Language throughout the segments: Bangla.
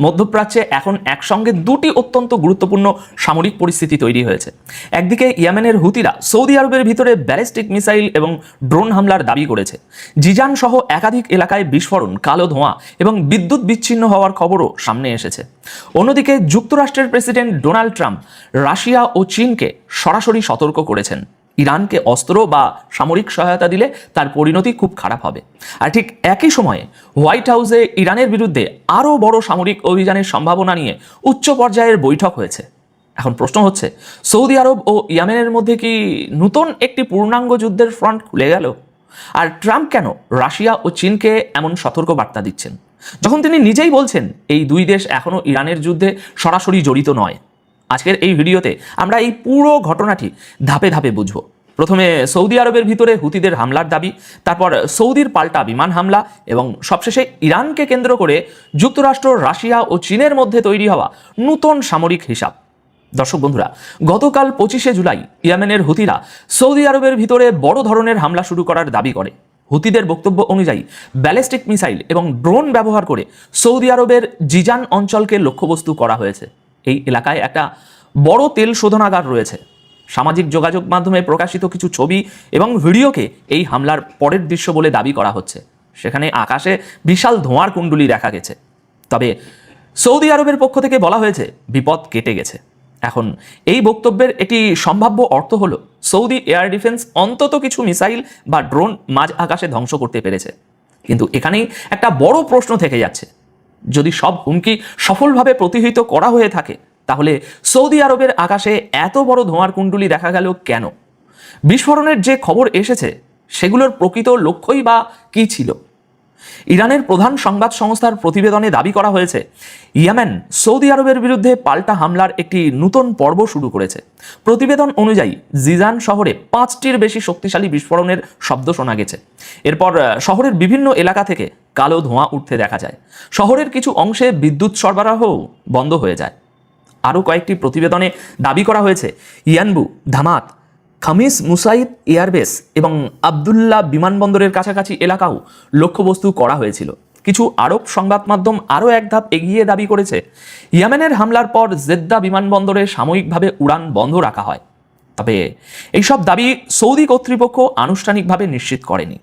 মধ্যপ্রাচ্যে এখন একসঙ্গে দুটি অত্যন্ত গুরুত্বপূর্ণ সামরিক পরিস্থিতি তৈরি হয়েছে। একদিকে ইয়েমেনের হুতিরা সৌদি আরবের ভিতরে ব্যালিস্টিক মিসাইল এবং ড্রোন হামলার দাবি করেছে। জিজান সহ একাধিক এলাকায় বিস্ফোরণ, কালো ধোঁয়া এবং বিদ্যুৎ বিচ্ছিন্ন হওয়ার খবরও সামনে এসেছে। অন্যদিকে যুক্তরাষ্ট্রের প্রেসিডেন্ট ডোনাল্ড ট্রাম্প রাশিয়া ও চীনকে সরাসরি সতর্ক করেছেন, ইরানকে অস্ত্র বা সামরিক সহায়তা দিলে তার পরিণতি খুব খারাপ হবে। আর ঠিক একই সময়ে হোয়াইট হাউসে ইরানের বিরুদ্ধে আরও বড় সামরিক অভিযানের সম্ভাবনা নিয়ে উচ্চ পর্যায়ের বৈঠক হয়েছে। এখন প্রশ্ন হচ্ছে, সৌদি আরব ও ইয়েমেনের মধ্যে কি নতুন একটি পূর্ণাঙ্গ যুদ্ধের ফ্রন্ট খুলে গেল? আর ট্রাম্প কেন রাশিয়া ও চীনকে এমন সতর্ক বার্তা দিচ্ছেন, যখন তিনি নিজেই বলছেন এই দুই দেশ এখনও ইরানের যুদ্ধে সরাসরি জড়িত নয়? আজকের এই ভিডিওতে আমরা এই পুরো ঘটনাটি ধাপে ধাপে বুঝব। প্রথমে সৌদি আরবের ভিতরে হুতিদের হামলার দাবি, তারপর সৌদির পাল্টা বিমান হামলা এবং সবশেষে ইরানকে কেন্দ্র করে যুক্তরাষ্ট্র, রাশিয়া ও চীনের মধ্যে তৈরি হওয়া নতুন সামরিক হিসাব। দর্শক বন্ধুরা, গতকাল 25শে জুলাই ইয়েমেনের হুতিরা সৌদি আরবের ভিতরে বড় ধরনের হামলা শুরু করার দাবি করে। হুতিদের বক্তব্য অনুযায়ী ব্যালিস্টিক মিসাইল এবং ড্রোন ব্যবহার করে সৌদি আরবের জিজান অঞ্চলকে লক্ষ্যবস্তু করা হয়েছে। এই এলাকায় একটা বড় তেল শোধনাগার রয়েছে। সামাজিক যোগাযোগ মাধ্যমে প্রকাশিত কিছু ছবি এবং ভিডিওকে এই হামলার পরের দৃশ্য বলে দাবি করা হচ্ছে। সেখানে আকাশে বিশাল ধোঁয়ার কুণ্ডলী দেখা গেছে। তবে সৌদি আরবের পক্ষ থেকে বলা হয়েছে বিপদ কেটে গেছে। এখন এই বক্তব্যের একটি সম্ভাব্য অর্থ হলো সৌদি এয়ার ডিফেন্স অন্তত কিছু মিসাইল বা ড্রোন মাঝ আকাশে ধ্বংস করতে পেরেছে। কিন্তু এখানেই একটা বড় প্রশ্ন থেকে যাচ্ছে, যদি সব হুমকি সফলভাবে প্রতিহত করা হয়ে থাকে, তাহলে সৌদি আরবের আকাশে এত বড় ধোঁয়ার কুণ্ডলী দেখা গেল কেন? বিস্ফোরণের যে খবর এসেছে সেগুলোর প্রকৃত লক্ষ্যই বা কী ছিল? ইরানের প্রধান সংবাদ সংস্থার প্রতিবেদনে দাবি করা হয়েছে, ইয়েমেন সৌদি আরবের বিরুদ্ধে পাল্টা হামলার একটি নতুন পর্ব শুরু করেছে। প্রতিবেদন অনুযায়ী জিজান শহরে 5টির বেশি শক্তিশালী বিস্ফোরণের শব্দ শোনা গেছে। এরপর শহরের বিভিন্ন এলাকা থেকে কালো ধোঁয়া উঠতে দেখা যায়। শহরের কিছু অংশে বিদ্যুৎ সরবরাহও বন্ধ হয়ে যায়। আরও কয়েকটি প্রতিবেদনে দাবি করা হয়েছে, ইয়ানবু, ধামাত, খামিস মুসাইদ এয়ারবেস এবং আবদুল্লাহ বিমানবন্দরের কাছাকাছি এলাকাও লক্ষ্যবস্তু করা হয়েছিল। কিছু আরব সংবাদ মাধ্যম আরও এক ধাপ এগিয়ে দাবি করেছে, ইয়েমেনের হামলার পর জেদ্দা বিমানবন্দরে সাময়িকভাবে উড়ান বন্ধ রাখা হয়। তবে এইসব দাবি সৌদি কর্তৃপক্ষ আনুষ্ঠানিকভাবে নিশ্চিত করেনি।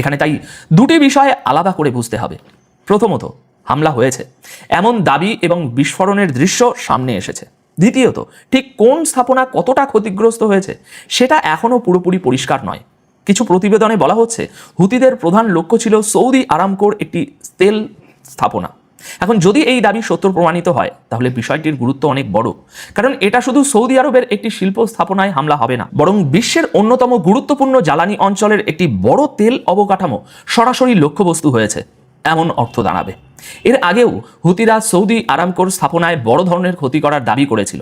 এখানে তাই দুটি বিষয় আলাদা করে বুঝতে হবে। প্রথমত, হামলা হয়েছে এমন দাবি এবং বিস্ফোরণের দৃশ্য সামনে এসেছে। দ্বিতীয়ত, ঠিক কোন স্থাপনা কতটা ক্ষতিগ্রস্ত হয়েছে সেটা এখনও পুরোপুরি পরিষ্কার নয়। কিছু প্রতিবেদনে বলা হচ্ছে, হুতিদের প্রধান লক্ষ্য ছিল সৌদি আরামকোর একটি তেল স্থাপনা। এখন যদি এই দাবি সত্য প্রমাণিত হয়, তাহলে বিষয়টির গুরুত্ব অনেক বড়। কারণ এটা শুধু সৌদি আরবের একটি শিল্প স্থাপনায় হামলা হবে না, বরং বিশ্বের অন্যতম গুরুত্বপূর্ণ জ্বালানি অঞ্চলের একটি বড় তেল অবকাঠামো সরাসরি লক্ষ্যবস্তু হয়েছে এমন অর্থ দাঁড়াবে। এর আগেও হুতিরা সৌদি আরামকোর স্থাপনায় বড় ধরনের ক্ষতি করার দাবি করেছিল।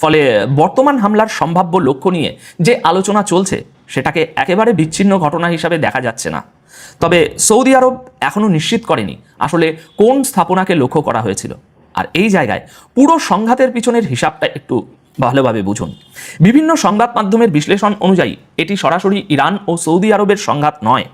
ফলে বর্তমান হামলার সম্ভাব্য লক্ষ্য নিয়ে যে আলোচনা চলছে সেটাকে একেবারে বিচ্ছিন্ন ঘটনা হিসাবে দেখা যাচ্ছে না। তবে সৌদি আরব এখনও নিশ্চিত করেনি আসলে কোন স্থাপনাকে লক্ষ্য করা হয়েছিল। আর এই জায়গায় পুরো সংঘাতের পিছনের হিসাবটা একটু ভালোভাবে বুঝুন। বিভিন্ন সংবাদ মাধ্যমের বিশ্লেষণ অনুযায়ী এটি সরাসরি ইরান ও সৌদি আরবের সংঘাত নয়।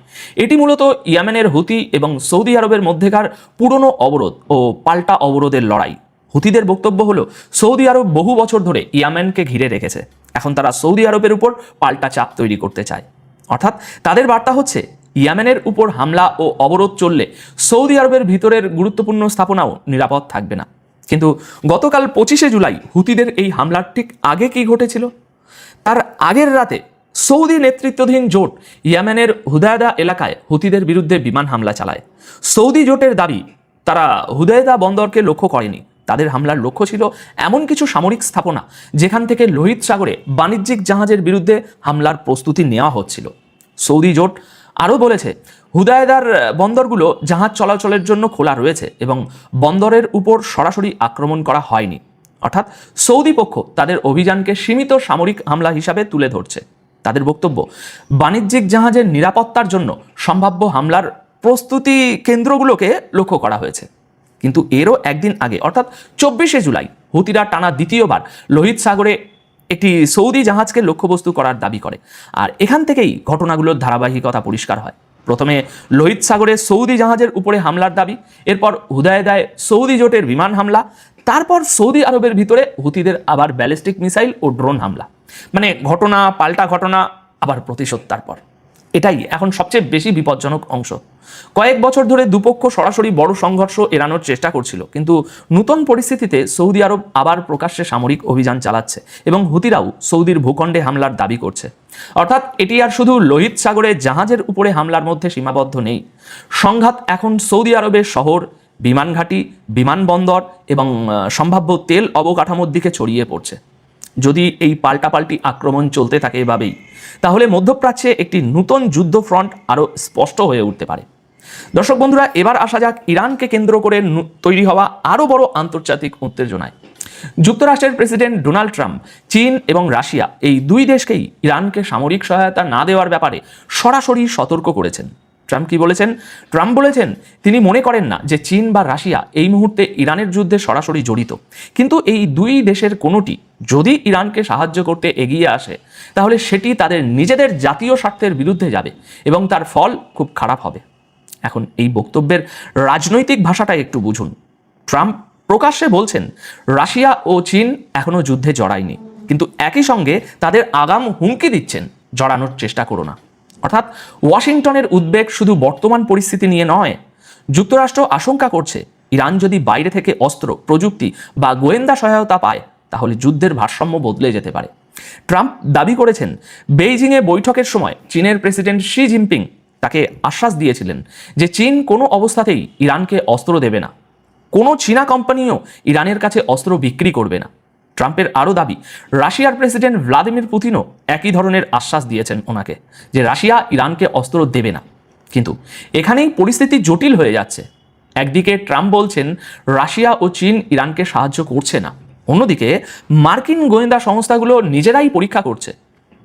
এটি মূলত ইয়েমেনের হুতি এবং সৌদি আরবের মধ্যেকার পুরনো অবরোধ ও পাল্টা অবরোধের লড়াই। হুতিদের বক্তব্য হলো, সৌদি আরব বহু বছর ধরে ইয়েমেনকে ঘিরে রেখেছে, এখন তারা সৌদি আরবের উপর পাল্টা চাপ তৈরি করতে চায়। অর্থাৎ তাদের বার্তা হচ্ছে, ইয়েমেনের উপর হামলা ও অবরোধ চললে সৌদি আরবের ভিতরের গুরুত্বপূর্ণ স্থাপনাও নিরাপদ থাকবে না। কিন্তু গতকাল 25শে জুলাই হুতিদের এই হামলার ঠিক আগে কি ঘটেছিল? তার আগের রাতে সৌদি নেতৃত্বাধীন জোট ইয়েমেনের হুদায়দা এলাকায় হুতিদের বিরুদ্ধে বিমান হামলা চালায়। সৌদি জোটের দাবি, তারা হুদায়দা বন্দরকে লক্ষ্য করেনি। তাদের হামলার লক্ষ্য ছিল এমন কিছু সামরিক স্থাপনা যেখান থেকে লোহিত সাগরে বাণিজ্যিক জাহাজের বিরুদ্ধে হামলার প্রস্তুতি নেওয়া হচ্ছিল। সৌদি জোট আরও বলেছে, হুদায়দার বন্দরগুলো জাহাজ চলাচলের জন্য খোলা রয়েছে এবং বন্দরের উপর সরাসরি আক্রমণ করা হয়নি। অর্থাৎ সৌদি পক্ষ তাদের অভিযানকে সীমিত সামরিক হামলা হিসাবে তুলে ধরছে। তাদের বক্তব্য, বাণিজ্যিক জাহাজের নিরাপত্তার জন্য সম্ভাব্য হামলার প্রস্তুতি কেন্দ্রগুলোকে লক্ষ্য করা হয়েছে। কিন্তু এরও একদিন আগে, অর্থাৎ 24শে জুলাই, হুতিরা টানা দ্বিতীয়বার লোহিত সাগরে একটি সৌদি জাহাজকে লক্ষ্যবস্তু করার দাবি করে। আর এখান থেকেই ঘটনাগুলোর ধারাবাহিকতা পরিষ্কার হয়। প্রথমে লোহিত সাগরে সৌদি জাহাজের উপরে হামলার দাবি, এরপর হুদায়দায় সৌদি জোটের বিমান হামলা, তারপর সৌদি আরবের ভিতরে হুতিদের আবার ব্যালিস্টিক মিসাইল ও ড্রোন হামলা। মানে ঘটনা পাল্টা ঘটনা, আবার প্রতিশোধ। তারপর এটাই এখন সবচেয়ে বেশি বিপজ্জনক অংশ। কয়েক বছর ধরে দুপক্ষ সরাসরি বড় সংঘর্ষ এড়ানোর চেষ্টা করছিল, কিন্তু নতুন পরিস্থিতিতে সৌদি আরব আবার প্রকাশ্যে সামরিক অভিযান চালাচ্ছে এবং হুতিরাও সৌদির ভূখণ্ডে হামলার দাবি করছে। অর্থাৎ এটি আর শুধু লোহিত সাগরে জাহাজের উপরে হামলার মধ্যে সীমাবদ্ধ নেই। সংঘাত এখন সৌদি আরবের শহর, বিমান ঘাঁটি, বিমানবন্দর এবং সম্ভাব্য তেল অবকাঠামোর দিকে ছড়িয়ে পড়ছে। যদি এই পাল্টাপাল্টি আক্রমণ চলতে থাকে এভাবেই, তাহলে মধ্যপ্রাচ্যে একটি নতুন যুদ্ধ ফ্রন্ট আরও স্পষ্ট হয়ে উঠতে পারে। দর্শক বন্ধুরা, এবার আসা যাক ইরানকে কেন্দ্র করে তৈরি হওয়া আরও বড় আন্তর্জাতিক উত্তেজনায়। যুক্তরাষ্ট্রের প্রেসিডেন্ট ডোনাল্ড ট্রাম্প চীন এবং রাশিয়া এই দুই দেশকেই ইরানকে সামরিক সহায়তা না দেওয়ার ব্যাপারে সরাসরি সতর্ক করেছেন। ট্রাম্প কি বলেছেন? ট্রাম্প বলেছেন তিনি মনে করেন না যে চীন বা রাশিয়া এই মুহূর্তে ইরানের যুদ্ধে সরাসরি জড়িত, কিন্তু এই দুই দেশের কোনোটি যদি ইরানকে সাহায্য করতে এগিয়ে আসে তাহলে সেটি তাদের নিজেদের জাতীয় স্বার্থের বিরুদ্ধে যাবে এবং তার ফল খুব খারাপ হবে। এখন এই বক্তব্যের রাজনৈতিক ভাষাটা একটু বুঝুন। ট্রাম্প প্রকাশ্যে বলছেন রাশিয়া ও চীন এখনো যুদ্ধে জড়ায়নি, কিন্তু একই সঙ্গে তাদের আগাম হুমকি দিচ্ছেন জড়ানোর চেষ্টা করো না। অর্থাৎ ওয়াশিংটনের উদ্বেগ শুধু বর্তমান পরিস্থিতি নিয়ে নয়। যুক্তরাষ্ট্র আশঙ্কা করছে ইরান যদি বাইরে থেকে অস্ত্র, প্রযুক্তি বা গোয়েন্দা সহায়তা পায় তাহলে যুদ্ধের ভারসাম্য বদলে যেতে পারে। ট্রাম্প দাবি করেছেন বেইজিংয়ে বৈঠকের সময় চীনের প্রেসিডেন্ট শি জিনপিং তাকে আশ্বাস দিয়েছিলেন যে চীন কোনো অবস্থাতেই ইরানকে অস্ত্র দেবে না, কোনো চীনা কোম্পানিও ইরানের কাছে অস্ত্র বিক্রি করবে না। ট্রাম্পের আরও দাবি রাশিয়ার প্রেসিডেন্ট ভ্লাদিমির পুতিনও একই ধরনের আশ্বাস দিয়েছেন ওনাকে যে রাশিয়া ইরানকে অস্ত্র দেবে না। কিন্তু এখানেই পরিস্থিতি জটিল হয়ে যাচ্ছে। একদিকে ট্রাম্প বলছেন রাশিয়া ও চীন ইরানকে সাহায্য করছে না, অন্যদিকে মার্কিন গোয়েন্দা সংস্থাগুলো নিজেরাই পরীক্ষা করছে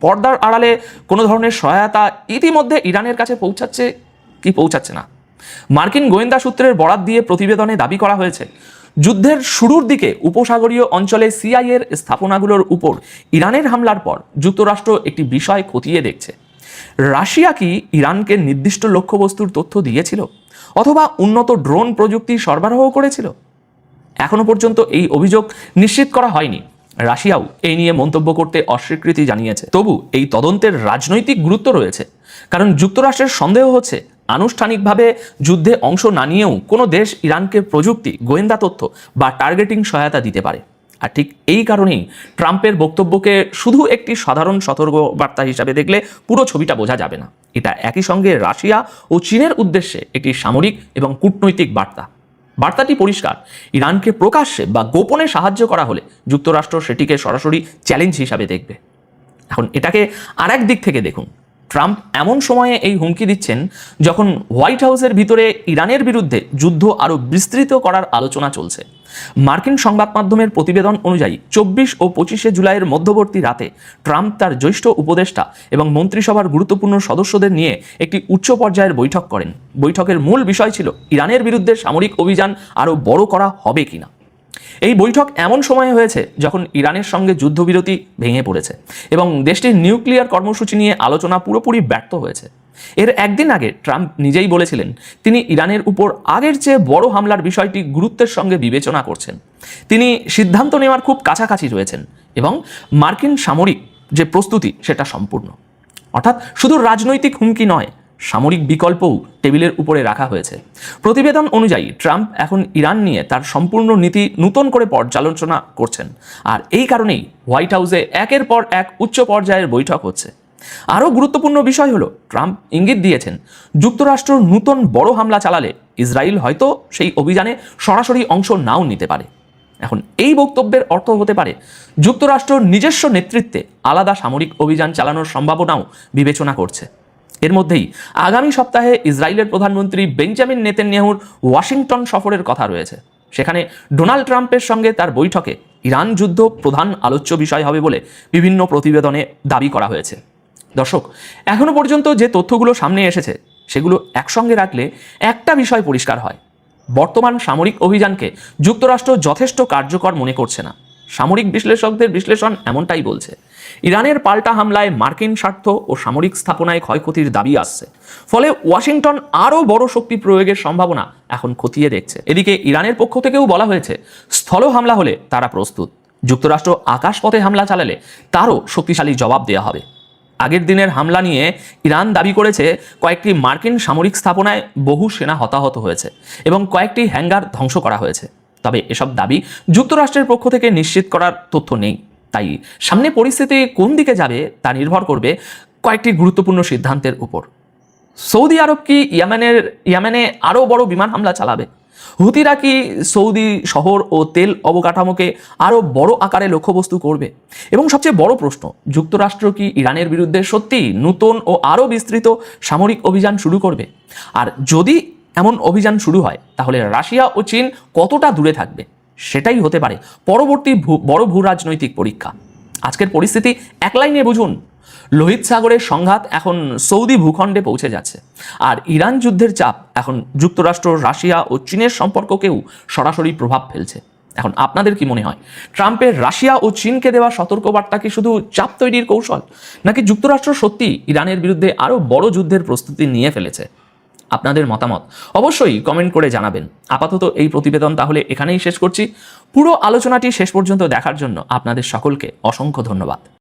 পর্দার আড়ালে কোনো ধরনের সহায়তা ইতিমধ্যে ইরানের কাছে পৌঁছাচ্ছে কি পৌঁছাচ্ছে না। মার্কিন গোয়েন্দা সূত্রের বরাত দিয়ে প্রতিবেদনে দাবি করা হয়েছে যুদ্ধের শুরুর দিকে উপসাগরীয় অঞ্চলে সিআইএর স্থাপনাগুলোর উপর ইরানের হামলার পর যুক্তরাষ্ট্র একটি বিষয় খতিয়ে দেখছে। রাশিয়া কি ইরানকে নির্দিষ্ট লক্ষ্যবস্তুর তথ্য দিয়েছিল অথবা উন্নত ড্রোন প্রযুক্তি সরবরাহ করেছিল? এখনো পর্যন্ত এই অভিযোগ নিশ্চিত করা হয়নি। রাশিয়াও এই নিয়ে মন্তব্য করতে অস্বীকৃতি জানিয়েছে। তবু এই তদন্তের রাজনৈতিক গুরুত্ব রয়েছে, কারণ যুক্তরাষ্ট্রের সন্দেহ হচ্ছে আনুষ্ঠানিকভাবে যুদ্ধে অংশ না নিয়েও কোনো দেশ ইরানকে প্রযুক্তি, গোয়েন্দা তথ্য বা টার্গেটিং সহায়তা দিতে পারে। আর ঠিক এই কারণেই ট্রাম্পের বক্তব্যকে শুধু একটি সাধারণ সতর্কবার্তা হিসাবে দেখলে পুরো ছবিটা বোঝা যাবে না। এটা একই সঙ্গে রাশিয়া ও চীনের উদ্দেশ্যে একটি সামরিক এবং কূটনৈতিক বার্তা। বার্তাটি পরিষ্কার, ইরানকে প্রকাশ্যে বা গোপনে সাহায্য করা হলে যুক্তরাষ্ট্র সেটিকে সরাসরি চ্যালেঞ্জ হিসাবে দেখবে। এখন এটাকে আর এক দিক থেকে দেখুন। ট্রাম্প এমন সময়ে এই হুমকি দিচ্ছেন যখন হোয়াইট হাউসের ভিতরে ইরানের বিরুদ্ধে যুদ্ধ আরও বিস্তৃত করার আলোচনা চলছে। মার্কিন সংবাদ মাধ্যমের প্রতিবেদন অনুযায়ী 24 ও 25 জুলাইয়ের মধ্যবর্তী রাতে ট্রাম্প তার জ্যেষ্ঠ উপদেষ্টা এবং মন্ত্রিসভার গুরুত্বপূর্ণ সদস্যদের নিয়ে একটি উচ্চ পর্যায়ের বৈঠক করেন। বৈঠকের মূল বিষয় ছিল ইরানের বিরুদ্ধে সামরিক অভিযান আরও বড় করা হবে কিনা। এই বৈঠক এমন সময়ে হয়েছে যখন ইরানের সঙ্গে যুদ্ধবিরতি ভেঙে পড়েছে এবং দেশটির নিউক্লিয়ার কর্মসূচি নিয়ে আলোচনা পুরোপুরি ব্যর্থ হয়েছে। এর একদিন আগে ট্রাম্প নিজেই বলেছিলেন তিনি ইরানের উপর আগের চেয়ে বড় হামলার বিষয়টি গুরুত্বের সঙ্গে বিবেচনা করছেন। তিনি সিদ্ধান্ত নেওয়ার খুব কাছাকাছি রয়েছেন এবং মার্কিন সামরিক যে প্রস্তুতি সেটা সম্পূর্ণ। অর্থাৎ শুধু রাজনৈতিক হুমকি নয়, সামরিক বিকল্পও টেবিলের উপরে রাখা হয়েছে। প্রতিবেদন অনুযায়ী ট্রাম্প এখন ইরান নিয়ে তার সম্পূর্ণ নীতি নতুন করে পর্যালোচনা করছেন, আর এই কারণেই হোয়াইট হাউসে একের পর এক উচ্চ পর্যায়ের বৈঠক হচ্ছে। আরও গুরুত্বপূর্ণ বিষয় হলো ট্রাম্প ইঙ্গিত দিয়েছেন যুক্তরাষ্ট্র নতুন বড় হামলা চালালে ইসরায়েল হয়তো সেই অভিযানে সরাসরি অংশ নাও নিতে পারে। এখন এই বক্তব্যের অর্থ হতে পারে যুক্তরাষ্ট্র নিজস্ব নেতৃত্বে আলাদা সামরিক অভিযান চালানোর সম্ভাবনাও বিবেচনা করছে। এর মধ্যেই আগামী সপ্তাহে ইসরায়েলের প্রধানমন্ত্রী বেঞ্জামিন নেতানিয়াহুর ওয়াশিংটন সফরের কথা রয়েছে। সেখানে ডোনাল্ড ট্রাম্পের সঙ্গে তার বৈঠকে ইরান যুদ্ধ প্রধান আলোচ্য বিষয় হবে বলে বিভিন্ন প্রতিবেদনে দাবি করা হয়েছে। দর্শক, এখনো পর্যন্ত যে তথ্যগুলো সামনে এসেছে সেগুলো একসঙ্গে রাখলে একটা বিষয় পরিষ্কার হয়, বর্তমান সামরিক অভিযানকে যুক্তরাষ্ট্র যথেষ্ট কার্যকর মনে করছে না। সামরিক বিশ্লেষকদের বিশ্লেষণ এমনটাই বলছে। ইরানের পাল্টা হামলায় মার্কিন স্বার্থ ও সামরিক স্থাপনায় ক্ষয়ক্ষতির দাবি আসছে, ফলে ওয়াশিংটন আরও বড় শক্তি প্রয়োগের সম্ভাবনা এখন খতিয়ে দেখছে। এদিকে ইরানের পক্ষ থেকেও বলা হয়েছে, স্থল হামলা হলে তারা প্রস্তুত, যুক্তরাষ্ট্র আকাশপথে হামলা চালালে তারও শক্তিশালী জবাব দেওয়া হবে। আগের দিনের হামলা নিয়ে ইরান দাবি করেছে কয়েকটি মার্কিন সামরিক স্থাপনায় বহু সেনা হতাহত হয়েছে এবং কয়েকটি হ্যাঙ্গার ধ্বংস করা হয়েছে। তবে এসব দাবি যুক্তরাষ্ট্রের পক্ষ থেকে নিশ্চিত করার তথ্য নেই। তাই সামনে পরিস্থিতি কোন দিকে যাবে তা নির্ভর করবে কয়েকটি গুরুত্বপূর্ণ সিদ্ধান্তের উপর। সৌদি আরব কি ইয়ামেনে আরও বড় বিমান হামলা চালাবে? হুতিরা কি সৌদি শহর ও তেল অবকাঠামোকে আরও বড় আকারে লক্ষ্যবস্তু করবে? এবং সবচেয়ে বড় প্রশ্ন, যুক্তরাষ্ট্র কি ইরানের বিরুদ্ধে সত্যি নতুন ও আরও বিস্তৃত সামরিক অভিযান শুরু করবে? আর যদি এমন অভিযান শুরু হয়, তাহলে রাশিয়া ও চীন কতটা দূরে থাকবে? সেটাই হতে পারে পরবর্তী বড় ভূ রাজনৈতিক পরীক্ষা। আজকের পরিস্থিতি এক লাইনে বুঝুন, লোহিত সাগরের সংঘাত এখন সৌদি ভূখণ্ডে পৌঁছে যাচ্ছে, আর ইরান যুদ্ধের চাপ এখন যুক্তরাষ্ট্র, রাশিয়া ও চীনের সম্পর্ককেও সরাসরি প্রভাব ফেলছে। এখন আপনাদের কি মনে হয়, ট্রাম্পের রাশিয়া ও চীনকে দেওয়া সতর্কবার্তা কি শুধু চাপ তৈরির কৌশল, নাকি যুক্তরাষ্ট্র সত্যি ইরানের বিরুদ্ধে আরও বড় যুদ্ধের প্রস্তুতি নিয়ে ফেলেছে? আপনাদের মতামত অবশ্যই কমেন্ট করে জানাবেন। আপাতত এই প্রতিবেদন তাহলে এখানেই শেষ করছি। পুরো আলোচনাটি শেষ পর্যন্ত দেখার জন্য আপনাদের সকলকে অসংখ্য ধন্যবাদ।